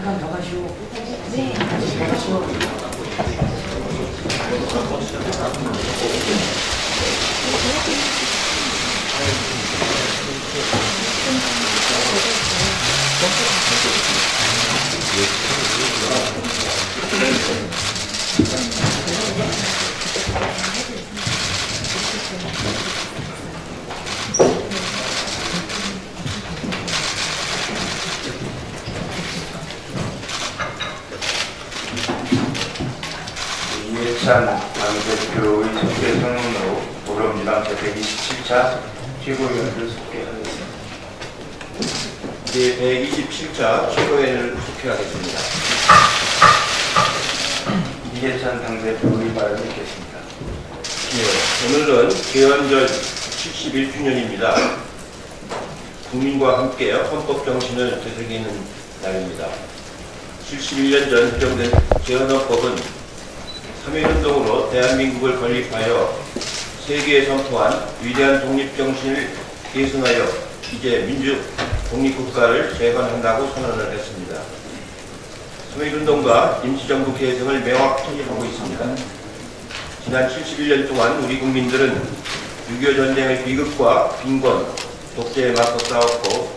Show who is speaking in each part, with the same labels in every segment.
Speaker 1: 한번 더 가시오. 네, 더 가시오.
Speaker 2: 이해찬 당대표의 속개 선언으로 보름이랑 제127차 최고위원을 속개하겠습니다. 제127차 최고위원을 속개하겠습니다. 이해찬 당대표의 발언을 듣겠습니다.
Speaker 3: 예, 오늘은 개헌절 71주년입니다. 국민과 함께 헌법 정신을 되새기는 날입니다. 71년 전 개정된 개헌헌법은 3.1운동으로 대한민국을 건립하여 세계에 선포한 위대한 독립정신을 계승하여 이제 민주 독립국가를 재건한다고 선언을 했습니다. 3.1운동과 임시정부 계승을 명확히 하고 있습니다. 지난 71년 동안 우리 국민들은 6.25 전쟁의 비극과 빈곤, 독재에 맞서 싸웠고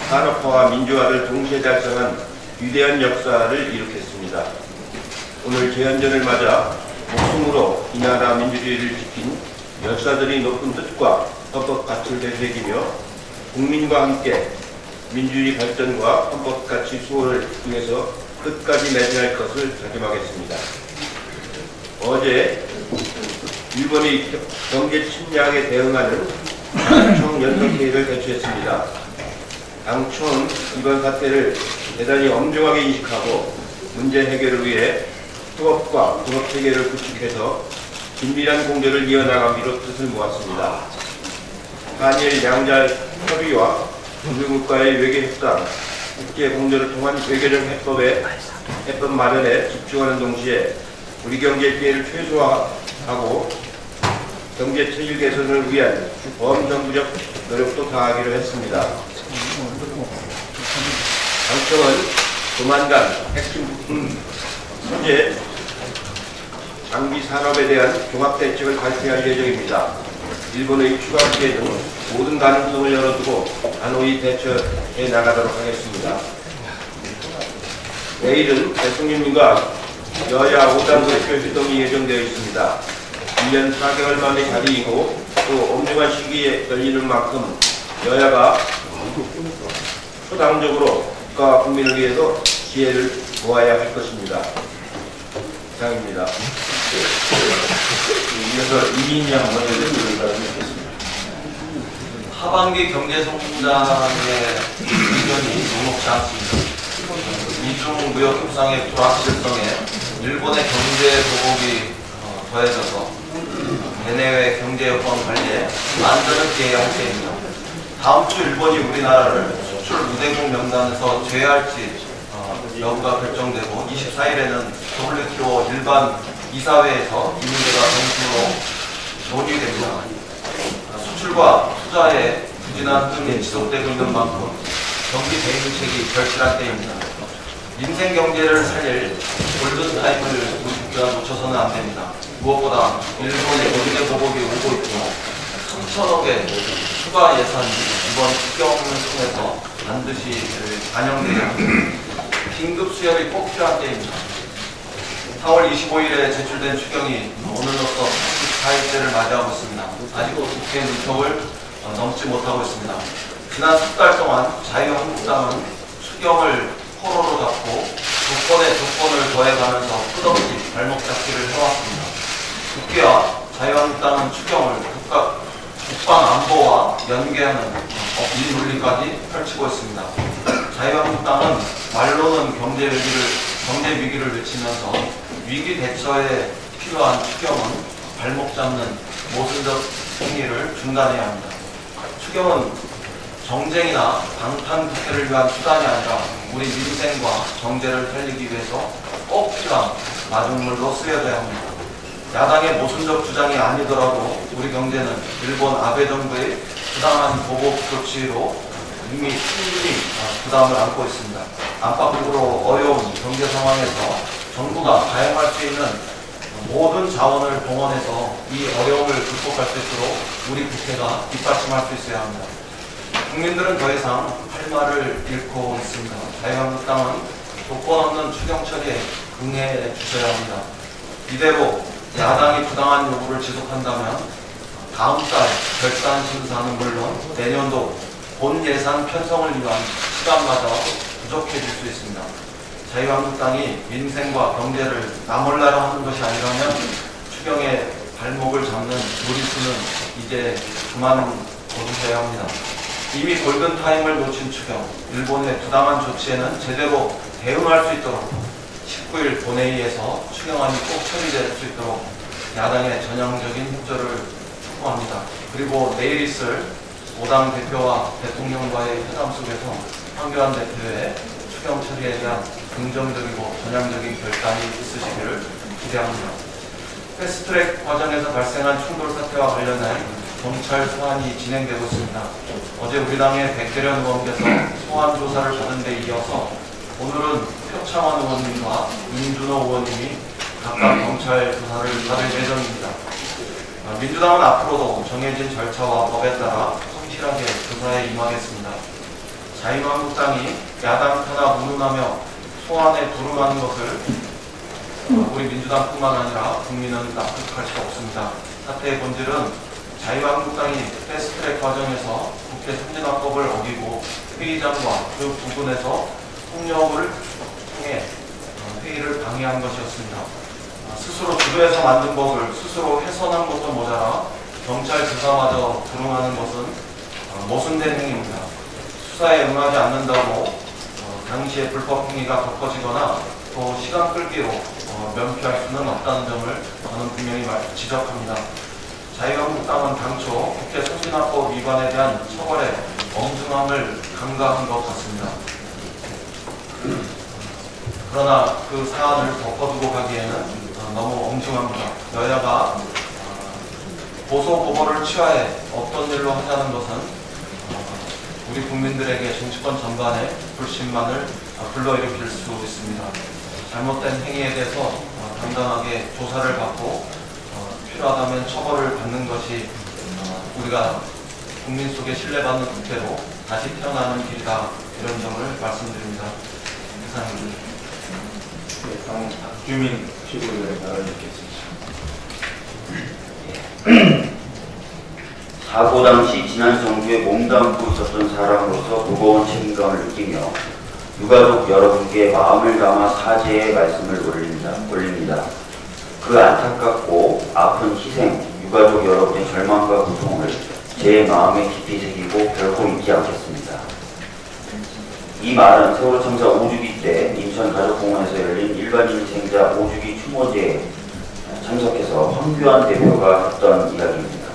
Speaker 3: 산업화와 민주화를 동시에 달성한 위대한 역사를 이룩했습니다. 오늘 개헌절을 맞아 목숨으로 이 나라 민주주의를 지킨 열사들이 높은 뜻과 헌법 가치를 되새기며 국민과 함께 민주주의 발전과 헌법 가치 수호를 위해서 끝까지 매진할 것을 다짐하겠습니다. 어제 일본의 경제 침략에 대응하는 당청 연설회의를 개최했습니다. 당청은 이번 사태를 대단히 엄중하게 인식하고 문제 해결을 위해 협업과 분업체계를 구축해서 긴밀한 공조를 이어나가기로 뜻을 모았습니다. 한일 양자 협의와 주요국가의 외교협상, 국제공조를 통한 외교적 해법 마련에 집중하는 동시에 우리 경제 피해를 최소화하고 경제 체질 개선을 위한 범정부적 노력도 다하기로 했습니다. 당청은 조만간 핵심 소재 장비 산업에 대한 종합대책을 발표할 예정입니다. 일본의 추가 피해 등 모든 가능성을 열어두고 단호히 대처해 나가도록 하겠습니다. 내일은 대통령님과 여야 5당 대표 회동이 예정되어 있습니다. 1년 4개월 만의 자리이고 또 엄중한 시기에 열리는 만큼 여야가 초당적으로 국가와 국민을 위해서 지혜를 모아야 할 것입니다. 이상입니다.
Speaker 2: 이어서 이인영 원내대표의 발언을 듣겠습니다.
Speaker 4: 하반기 경제성장의 의견이 녹록지 않습니다. 미중 무역 협상의 불확실성에 일본의 경제 보복이 더해져서 대내외 경제 여건 관리에 만드는 기회할 때입니다. 다음 주 일본이 우리나라를 수출 무대국 명단에서 제외할지 여부가 결정되고 24일에는 WTO 일반 이사회에서 이 문제가 정식으로 논의됩니다. 수출과 투자에 부진한 흠이 지속되고 있는 만큼 경기 대응책이 절실한 때입니다. 민생 경제를 살릴 골든 타임을 우리가 놓쳐서는 안 됩니다. 무엇보다 일본의 경제 보복이 오고 있고 3천억의 추가 예산이 이번 국경을 통해서 반드시 반영되어야 합니다. 긴급 수혈이 꼭 필요한 때입니다. 4월 25일에 제출된 추경이 오늘로써 14일째를 맞이하고 있습니다. 아직도 국회 문턱을 넘지 못하고 있습니다. 지난 석 달 동안 자유한국당은 추경을 포로로 잡고 조건에 조건을 더해가면서 끝없이 발목 잡기를 해왔습니다. 국회와 자유한국당은 추경을 각각 국방 안보와 연계하는 이 논리까지 펼치고 있습니다. 자유한국당은 말로는 경제 위기를 외치면서 위기 대처에 필요한 추경은 발목 잡는 모순적 행위를 중단해야 합니다. 추경은 정쟁이나 방탄국회를 위한 수단이 아니라 우리 민생과 경제를 살리기 위해서 꼭 필요한 마중물로 쓰여져야 합니다. 야당의 모순적 주장이 아니더라도 우리 경제는 일본 아베 정부의 부당한 보복 조치로 이미 충분히 부담을 안고 있습니다. 안팎으로 어려운 경제 상황에서 정부가 다양할 수 있는 모든 자원을 동원해서 이 어려움을 극복할 수 있도록 우리 국회가 뒷받침할 수 있어야 합니다. 국민들은 더 이상 할 말을 잃고 있습니다. 자유한국당은 조건 없는 추경 처리에 응해 주셔야 합니다. 이대로 야당이 부당한 요구를 지속한다면 다음 달 결산 심사는 물론 내년도 본 예산 편성을 위한 시간마저 부족해질 수 있습니다. 자유한국당이 민생과 경제를 나몰라라 하는 것이 아니라면 추경에 발목을 잡는 무리수는 이제 그만 거두셔야 합니다. 이미 골든타임을 놓친 추경, 일본의 부당한 조치에는 제대로 대응할 수 있도록 19일 본회의에서 추경안이 꼭 처리될 수 있도록 야당의 전향적인 협조를 촉구합니다. 그리고 내일 있을 5당 대표와 대통령과의 회담 속에서 황교안 대표의 추경 처리에 대한 긍정적이고 전향적인 결단이 있으시기를 기대합니다. 패스트트랙 과정에서 발생한 충돌 사태와 관련해 경찰 소환이 진행되고 있습니다. 어제 우리 당의 백대련 의원께서 소환 조사를 받은 데 이어서 오늘은 표창원 의원님과 윤준호 의원님이 각각 경찰 조사를 받을 예정입니다. 민주당은 앞으로도 정해진 절차와 법에 따라 성실하게 조사에 임하겠습니다. 자유한국당이 야당 탄압 운운하며 소환에 불응하는 것을 우리 민주당뿐만 아니라 국민은 납득할 수 없습니다. 사태의 본질은 자유한국당이 패스트트랙 과정에서 국회 선진화법을 어기고 회의장과 그 부분에서 폭력을 통해 회의를 방해한 것이었습니다. 스스로 주도해서 만든 법을 스스로 훼손한 것도 모자라 경찰 조사마저 불응하는 것은 모순된 행위입니다. 수사에 응하지 않는다고 당시의 불법 행위가 덮어지거나 또 시간 끌기로 면피할 수는 없다는 점을 저는 분명히 지적합니다. 자유한국당은 당초 국회 선진화법 위반에 대한 처벌의 엄중함을 강조한 것 같습니다. 그러나 그 사안을 덮어두고 가기에는 너무 엄중합니다. 여야가 고소고발을 취하해 없던 일로 하자는 것은 우리 국민들에게 정치권 전반에 불신만을 불러일으킬 수 있습니다. 잘못된 행위에 대해서 당당하게 조사를 받고 필요하다면 처벌을 받는 것이 우리가 국민 속에 신뢰받는 국회로 다시 태어나는 길이다, 이런 점을 말씀드립니다. 이상입니다.
Speaker 2: 네, 다음 박주민 최고위원의 발언을 듣겠습니다.
Speaker 5: 사고 당시 지난 정부에 몸담고 있었던 사람으로서 무거운 책임감을 느끼며 유가족 여러분께 마음을 담아 사죄의 말씀을 올립니다. 그 안타깝고 아픈 희생, 유가족 여러분의 절망과 고통을 제 마음에 깊이 새기고 결코 잊지 않겠습니다. 이 말은 세월호 참사 5주기 때 인천가족공원에서 열린 일반인 희생자 5주기 추모제에 참석해서 황교안 대표가 했던 이야기입니다.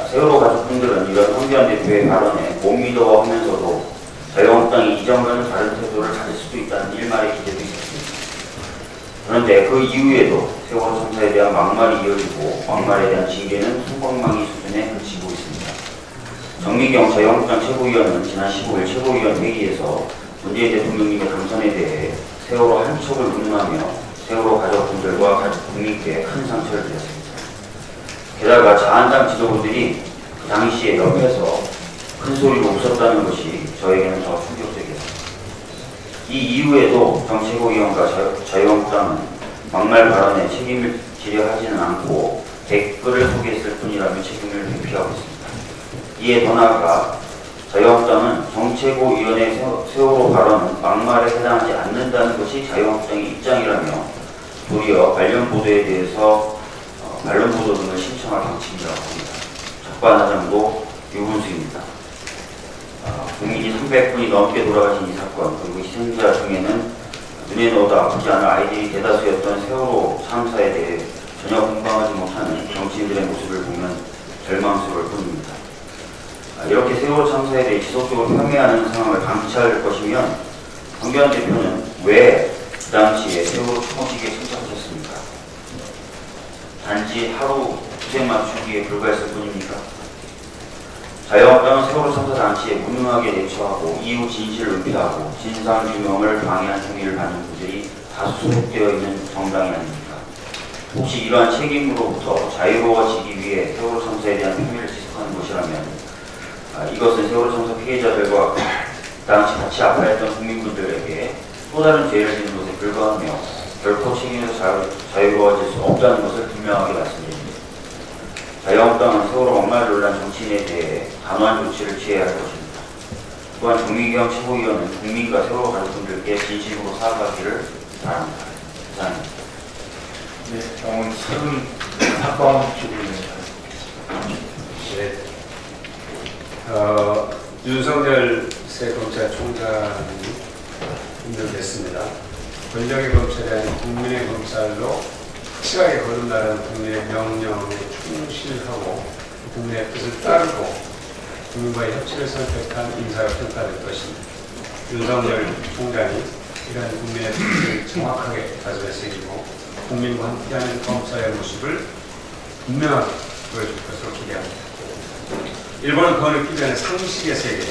Speaker 5: 세월호 가족분들은 이런 황교안 대표의 발언에 못 믿어하면서도 자유한국당이 이전과는 다른 태도를 가질 수도 있다는 일말의 기대도 있었습니다. 그런데 그 이후에도 세월호 참사에 대한 막말이 이어지고 막말에 대한 징계는 손방망이 수준에 그치고 있습니다. 정미경 자유한국당 최고위원은 지난 15일 최고위원 회의에서 문재인 대통령님의 당선에 대해 세월호 한 척을 운운하며 세월호 가족분들과 국민께 큰 상처를 드렸습니다. 게다가 자한당 지도부들이 그 당시에 옆에서 큰 소리로 웃었다는 것이 저에게는 더 충격적이었습니다. 이 이후에도 정 최고위원과 자유한국당은 막말 발언에 책임을 지려 하지는 않고 댓글을 소개했을 뿐이라며 책임을 회피하고 있습니다. 이에 더 나아가 자유한국당은 정최고위원회 세월호 발언은 막말에 해당하지 않는다는 것이 자유한국당의 입장이라며 도리어 관련 보도에 대해서 반론 보도 등을 신청할 방침이라고 합니다. 박반사장도 유분수입니다. 국민이 300분이 넘게 돌아가신 이 사건, 그리고 희생자 중에는 눈에 넣어도 아프지 않은 아이들이 대다수였던 세월호 참사에 대해 전혀 공감하지 못하는 정치인들의 모습을 보면 절망스러울 뿐입니다. 이렇게 세월호 참사에 대해 지속적으로 폄훼하는 상황을 방치할 것이면 황교안 대표는 왜 그 당시에 세월호 추모식에 참석하셨습니까? 단지 하루 투쟁 맞추기에 불과했을 뿐입니까? 자유한국당은 세월호 참사 당시에 무능하게 대처하고 이후 진실을 은폐하고 진상규명을 방해한 혐의를 받는 분들이 다수 소속되어 있는 정당이 아닙니까? 혹시 이러한 책임으로부터 자유로워지기 위해 세월호 참사에 대한 혐의를 지속하는 것이라면 이것은 세월호 참사 피해자들과 당시 같이 아파했던 국민분들에게 또 다른 죄를 지는 것에 불과하며 결코 책임에서 자유로워질 수 없다는 것을 분명하게 말씀드립니다. 자유한국당은 세월호 막말 논란 정치인에 대해 단호한 조치를 취해야 할 것입니다. 또한 정미경 최고위원은 국민과 세월호 가족분들께 진심으로 사과하기를 바랍니다. 감사합니다.
Speaker 2: 네, 다음은 34번 질문입니다.
Speaker 6: 네. 윤석열 새 검찰총장이 임명됐습니다. 권력의 검찰이 아닌 국민의 검찰로 확실하게 거듭나는 국민의 명령에 충실하고 국민의 뜻을 따르고 국민과의 협치를 선택한 인사로 평가될 것입니다. 윤석열 총장이 이러한 국민의 뜻을 정확하게 가슴에 새기고 국민과 함께하는 검찰의 모습을 분명하게 보여줄 것으로 기대합니다. 일본은 더 늦기 전에 상식의 세계,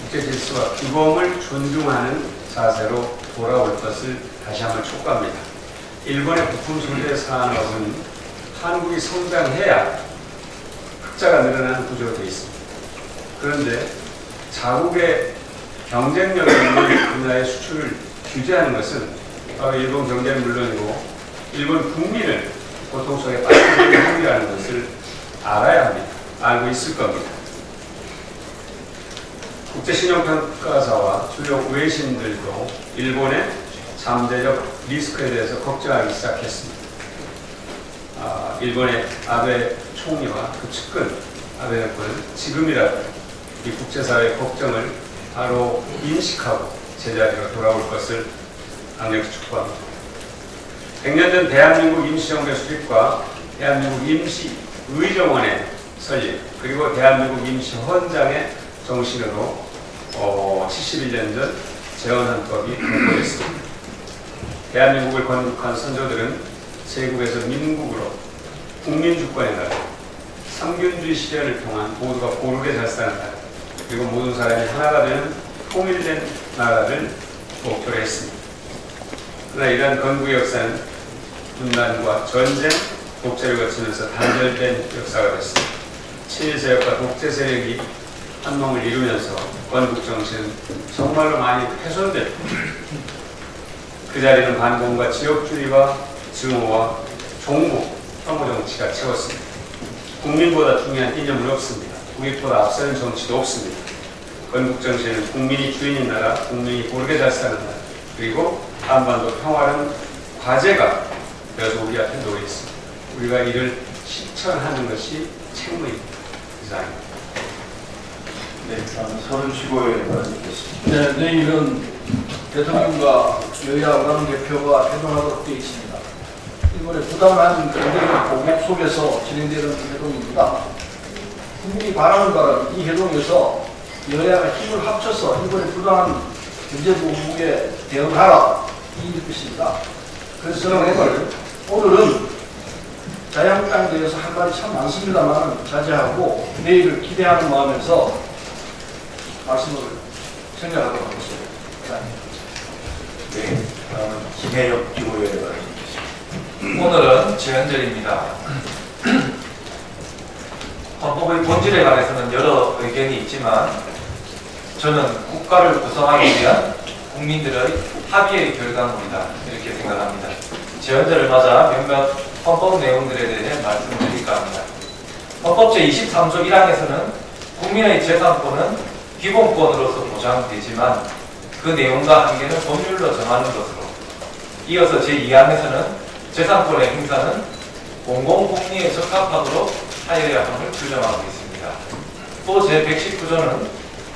Speaker 6: 국제질서와 규범을 존중하는 자세로 돌아올 것을 다시 한번 촉구합니다. 일본의 부품 소재 산업은 한국이 성장해야 흑자가 늘어나는 구조로 되어 있습니다. 그런데 자국의 경쟁력 있는 분야의 수출을 규제하는 것은 바로 일본 경제는 물론이고 일본 국민을 고통 속에 빠뜨리는 행위라는 것을 알아야 합니다. 알고 있을 겁니다. 국제신용평가사와 주요 외신들도 일본의 잠재적 리스크에 대해서 걱정하기 시작했습니다. 일본의 아베 총리와 그 측근 아베 정권은 지금이라도 이 국제사회의 걱정을 바로 인식하고 제자리로 돌아올 것을 강력히 촉구합니다. 100년 전 대한민국 임시정부 수립과 대한민국 임시의정원의 설립, 그리고 대한민국 임시헌장의 정신으로 71년 전 재헌헌법이 공포됐습니다. 대한민국을 건국한 선조들은 제국에서 민국으로 국민주권의 나라, 삼균주의 시련을 통한 모두가 고르게 잘 사는 나라, 그리고 모든 사람이 하나가 되는 통일된 나라를 목표로 했습니다. 그러나 이러한 건국의 역사는 분단과 전쟁, 독재를 거치면서 단절된 역사가 됐습니다. 친일세력과 독재 세력이 한몸을 이루면서 건국 정신은 정말로 많이 훼손됐고 그 자리는 반공과 지역주의와 증오와 종북, 혐오 정치가 채웠습니다. 국민보다 중요한 이념은 없습니다. 국익보다 앞서는 정치도 없습니다. 건국 정신은 국민이 주인인 나라, 국민이 고르게 잘 사는 나라, 그리고 한반도 평화는 과제가 되어서 우리 앞에 놓여 있습니다. 우리가 이를 실천하는 것이 책무입니다. 이상입니다.
Speaker 2: 네, 다음 35회 말씀드리겠습니다.
Speaker 1: 네, 내일은 대통령과 여야 원내대표가 회동하도록 되어 있습니다. 이번에 부당한 경제적 보복 속에서 진행되는 회동입니다. 국민이 바라는 바는 이 회동에서 여야가 힘을 합쳐서 이번에 부당한 경제 보복에 대응하라 이 뜻입니다. 그래서 저는 오늘은 자유한국당에 대해서 할 말이 참 많습니다만 자제하고 내일을 기대하는 마음에서 말씀을 생각하도록 하겠습니다.
Speaker 2: 네, 다음은 김혜혁 기고위원회 말씀드리겠습니다.
Speaker 4: 오늘은 재헌절입니다. 헌법의 본질에 관해서는 여러 의견이 있지만 저는 국가를 구성하기 위한 국민들의 합의의 결과물이다 이렇게 생각합니다. 재헌절을 맞아 몇몇 헌법 내용들에 대해 말씀드릴까 합니다. 헌법 제23조 1항에서는 국민의 재산권은 기본권으로서 보장되지만 그 내용과 한계는 법률로 정하는 것으로, 이어서 제2항에서는 재산권의 행사는 공공복리에 적합하도록 하여야 함을 규정하고 있습니다.
Speaker 7: 또 제119조는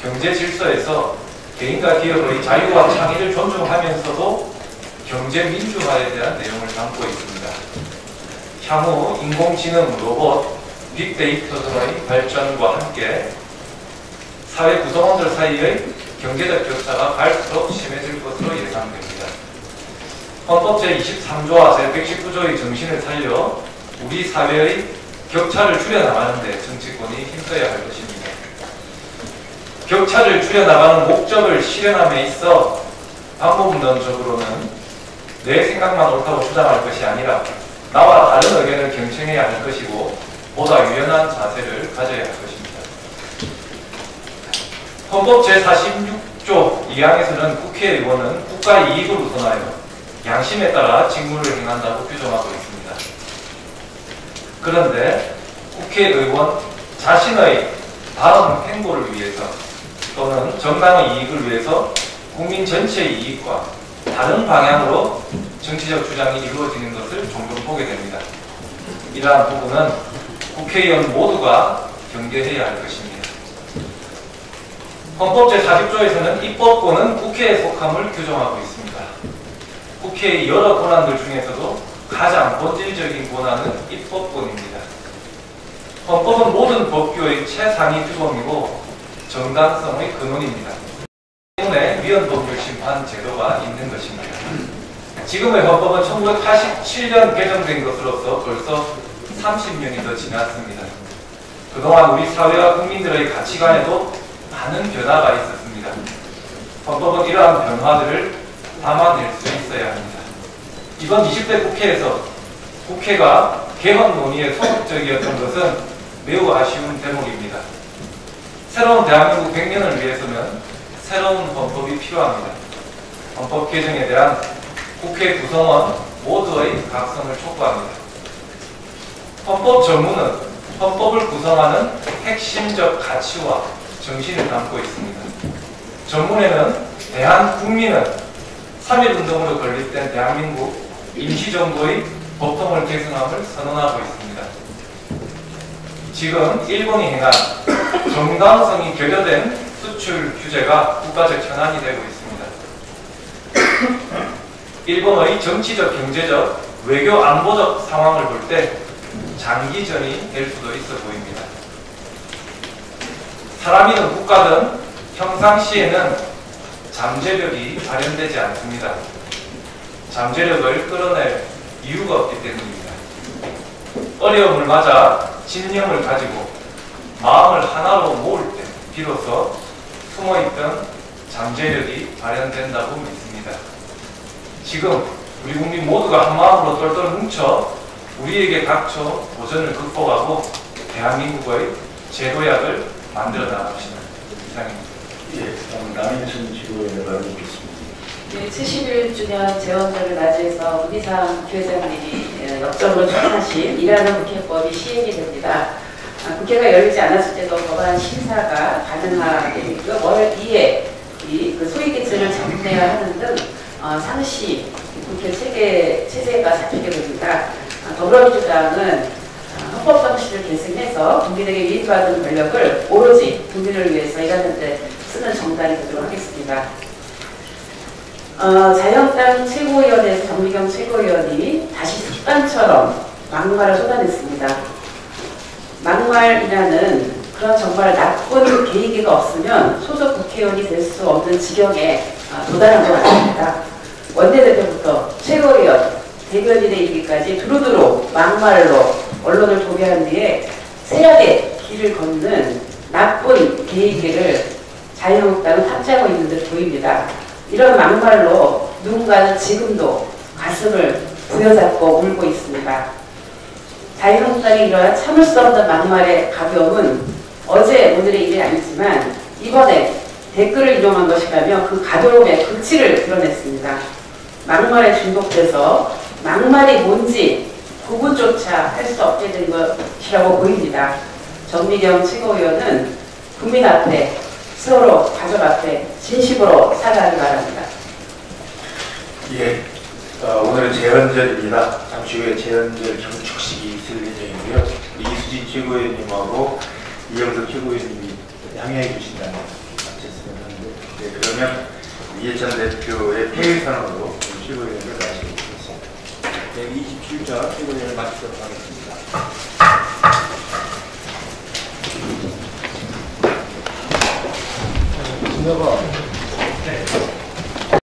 Speaker 7: 경제 질서에서 개인과 기업의 자유와 창의를 존중하면서도 경제 민주화에 대한 내용을 담고 있습니다. 향후 인공지능, 로봇, 빅데이터 등의 발전과 함께 사회 구성원들 사이의 경제적 격차가 갈수록 심해질 것으로 예상됩니다. 헌법 제23조와 제119조의 정신을 살려 우리 사회의 격차를 줄여나가는 데 정치권이 힘써야 할 것입니다. 격차를 줄여나가는 목적을 실현함에 있어 방법론적으로는 내 생각만 옳다고 주장할 것이 아니라 나와 다른 의견을 경청해야 할 것이고 보다 유연한 자세를 가져야 할 것입니다. 헌법 제46조 2항에서는 국회의원은 국가 이익을 우선하여 양심에 따라 직무를 행한다고 규정하고 있습니다. 그런데 국회의원 자신의 다음 행보를 위해서 또는 정당의 이익을 위해서 국민 전체의 이익과 다른 방향으로 정치적 주장이 이루어지는 것을 종종 보게 됩니다. 이러한 부분은 국회의원 모두가 경계해야 할 것입니다. 헌법 제40조에서는 입법권은 국회에 속함을 규정하고 있습니다. 국회의 여러 권한들 중에서도 가장 본질적인 권한은 입법권입니다. 헌법은 모든 법규의 최상위 규범이고 정당성의 근원입니다. 때문에 위헌법률 심판 제도가 있는 것입니다. 지금의 헌법은 1987년 개정된 것으로서 벌써 30년이 더 지났습니다. 그동안 우리 사회와 국민들의 가치관에도 많은 변화가 있었습니다. 헌법은 이러한 변화들을 담아낼 수 있어야 합니다. 이번 20대 국회에서 국회가 개헌 논의에 소극적이었던 것은 매우 아쉬운 대목입니다. 새로운 대한민국 100년을 위해서는 새로운 헌법이 필요합니다. 헌법 개정에 대한 국회 구성원 모두의 각성을 촉구합니다. 헌법 전문은 헌법을 구성하는 핵심적 가치와 정신을 담고 있습니다. 전문에는 대한국민은 3.1운동으로 건립된 대한민국 임시정부의 법통을 계승함을 선언하고 있습니다. 지금 일본이 행한 정당성이 결여된 수출 규제가 국가적 현안이 되고 있습니다. 일본의 정치적, 경제적, 외교, 안보적 상황을 볼 때 장기전이 될 수도 있어 보입니다. 사람이든 국가든 평상시에는 잠재력이 발현되지 않습니다. 잠재력을 끌어낼 이유가 없기 때문입니다. 어려움을 맞아 진념을 가지고 마음을 하나로 모을 때 비로소 숨어있던 잠재력이 발현된다고 믿습니다. 지금 우리 국민 모두가 한마음으로 똘똘 뭉쳐 우리에게 닥쳐 도전을 극복하고 대한민국의 제도약을 만들어 나갑시다. 이상입니다.
Speaker 2: 예, 다음 남인순 지도위원을 묻겠습니다.
Speaker 1: 네, 71주년 재헌절을 맞이해서 문희상 부회장님이 역적으로 추진하신 일하는 국회법이 시행이 됩니다. 국회가 열리지 않았을 때도 법안 심사가 가능하게 되고요. 월 2회 그 소위계층을 정리해야 하는 등 상시 국회 체제가 잡히게 됩니다. 더불어민주당은 헌법 정신을 계승해서 국민에게 위임받은 권력을 오로지 국민을 위해서 일하는 데 쓰는 정당이 되도록 하겠습니다. 자유한국당 최고위원회에서 정미경 최고위원이 다시 습관처럼 막말을 쏟아냈습니다. 막말이라는 그런 정말 나쁜 계기가 없으면 소속 국회의원이 될 수 없는 지경에 도달한 것 같습니다. 원내대표부터 최고위원, 대변인에 이르기까지 두루두루 막말로 언론을 도배한 뒤에 세력의 길을 걷는 나쁜 계기를 자유한국당은 탑재하고 있는 듯 보입니다. 이런 막말로 누군가는 지금도 가슴을 부여잡고 울고 있습니다. 자유한국당이 이러한 참을 수 없는 막말의 가벼움은 어제 오늘의 일이 아니지만 이번에 댓글을 이용한 것이라며 그 가벼움의 극치를 드러냈습니다. 막말에 중독돼서 막말이 뭔지 구분조차 할 수 없게 된 것이라고 보입니다. 정미경 최고위원은 국민 앞에 서로 가족 앞에 진심으로 사과하기 바랍니다.
Speaker 2: 예, 오늘은 재헌절입니다. 잠시 후에 재헌절 경축식이 있을 예정이고요. 이수진 최고위원님하고 이영석 최고위원님이 양해해 주신다면 마쳤으면 하는데, 네, 그러면 이해찬 대표의 폐회선언으로 15일을 마치겠습니다.
Speaker 3: 127자 15일을 마치도록 하겠습니다.
Speaker 2: 진호가